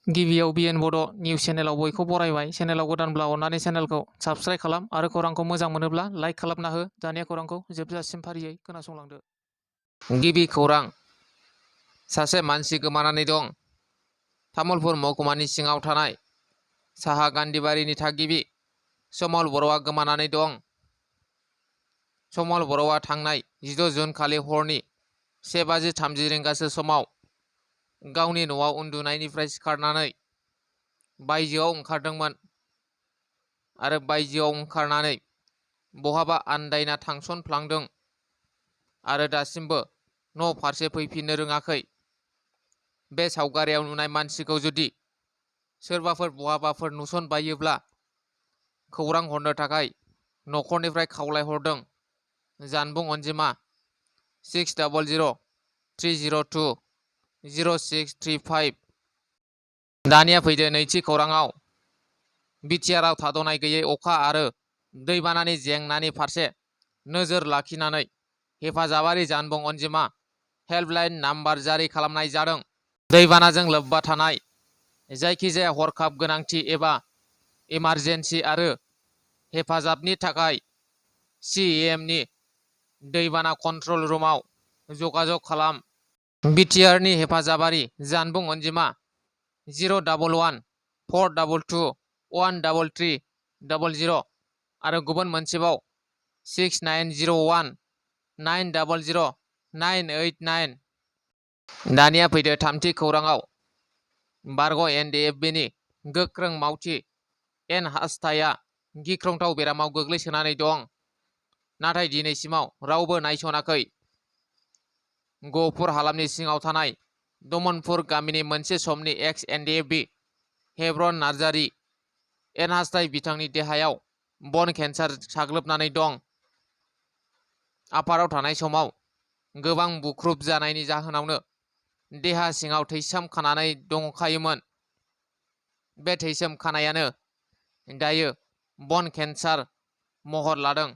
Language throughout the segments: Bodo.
गिबियाव BTR Bodo निउस चेनेलाव बयखौ बरायबाय। चेनेलाव गोदानब्ला अन्नानै चेनेलखौ साबस्क्राइब खालाम आरो खौरांखौ मोजां मोनोब्ला लाइक खालामना हो। दानिया खौरांखौ जोबजासिम फारियै खोनासंलांदो। गिबि खौरां, सासे मानसि गोमानानै दं। तामुलपुर महकुमानि सिङाव थानाय साहा गान्धीबारिनि थागिबि समल बर'आ गोमानानै दं। समल बर'आ थांनाय 16 जुन खालि हरनि 1:30 रिंगासो समाव गावनि न'आव उन्दुनायनिफ्राय सिखारनानै बायजोआव ओंखारदोंमोन आरो बायजोआव ओंखारनानै बहाबा आन्दायना थांसनफ्लांदों आरो दासिमबो न' फारसे फैफिननो रोङाखै। बे सावगारियाव नुनाय मानसिखौ जुदि सोरबाफोर बहाबाफोर नुसनबायोब्ला खौरां हरनो थाखाय न'खरनिफ्राय खावलायहरदों। जानबुं अनजिमा 600-302-0635। दानिया फैदो नैथि खौराङाव। BTRआव थाद'नाय गैयै अखा आरो दैबानानि जेंनानि फारसे नोजोर लाखिनानै हेफाजाबारि जानबुं अनजिमा हेल्पलाइन नाम्बार जारि खालामनाय जादों। दैबानाजों लोब्बा थानाय जायखिजाया हरखाब गोनांथि एबा इमारजेन्सि आरो हेफाजाबनि थाखाय CEMनि दैबाना कन्ट्रल रुमाव जगाजग खालाम। BTRनि हेफाजाबारि जानबुं अनजिमा 011-422-13300 आरो गुबुन मोनसेबाव 6901-900-989। दानिया फैदो थामथि खौराङाव। बारग' NDFBनि गोख्रों मावथि एन हासथाया गिख्रंथाव बेरामाव गोग्लैसोनानै दं, नाथाय दिनैसिमाव रावबो नायसनाखै। गहपुर हालामनि सिङाव थानाय दमनपुर गामिनि मोनसे समनि एक्स NDFB हेब्रन नार्जारी एन हासथाय बिथांनि देहायाव बन केन्सार साग्लोबनानै दं। आफादाव थानाय समाव गोबां बुख्रुब जानायनि जाहोनावनो देहा सिङाव थैसोम खानानै दंखायोमोन। बे थैसोम खानायानो दायो बन केन्सार महर लादों।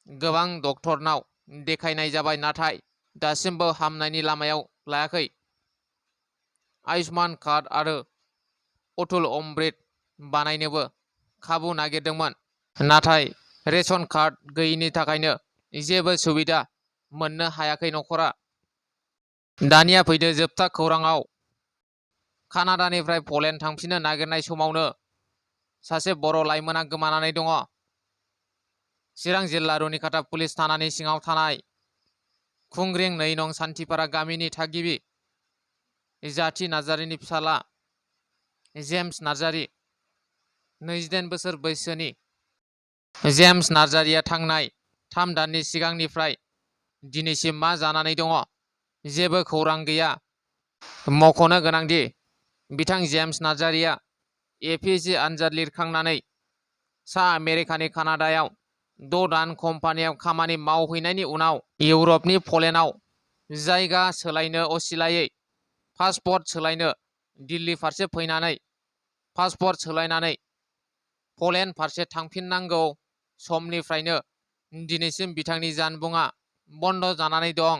गोबां डक्टरनाव देखायनाय जाबाय, नाथाय दासिमबो हामनायनि लामायाव लायाखै। आयुष्मान कार्ड आरो अटल अमृत बानायनोबो खाबु नागिरदोंमोन, नाथाय रेशन कार्ड गैयिनि थाखायनो जेबो सुबिदा मोननो हायाखै नखरा। दानिया फैदो जोबथा खौराङाव। कानाडानिफ्राय पलेन्ड थांफिननो नागिरनाय समावनो सासे बर' लाइमोना गोमानानै दङ। चिरां जिल्ला रुनिकाटा पुलिस थानानि सिङाव थानाय खुंग्रिं 2 नं सान्थिपारा गामिनि थागिबि जाथि नार्जारीनि फिसाला जेम्स नार्जारी, 29 बोसोर बैसोनि जेम्स नार्जारीया थांनाय 3 दाननि सिगांनिफ्राय दिनैसिम मा जानानै दङ जेबो खौरां गैया। मख'नो गोनांदि बिथां जेम्स नार्जारीया APSC आनजाद लिरखांनानै सा आमेरिकानि कानाडायाव 6 दान कम्पानियाव खामानि मावहैनायनि उनाव इउरपनि पलेन्डआव जायगा सोलायनो असिलायै पासपर्ट सोलायनो दिल्ली फारसे फैनानै पासपर्ट सोलायनानै पलेन्ड फारसे थांफिननांगौ समनिफ्रायनो दिनैसिम बिथांनि जानबुङा बन्द जानानै दं।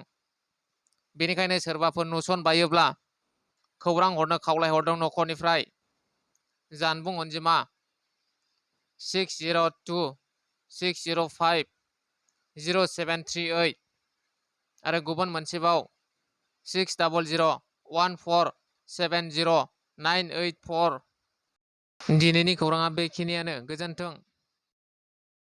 बेनिखायनो सोरबाफोर नुसनबायोब्ला खौरां हरनो खावलायहरदों नखरनिफ्राय। जानबुं अनजिमा 602-605-0738 आरो गुबुन मोनसेबाव 600-1470-984। दिनैनि खौराङा बेखिनियानो। गोजोन्थों।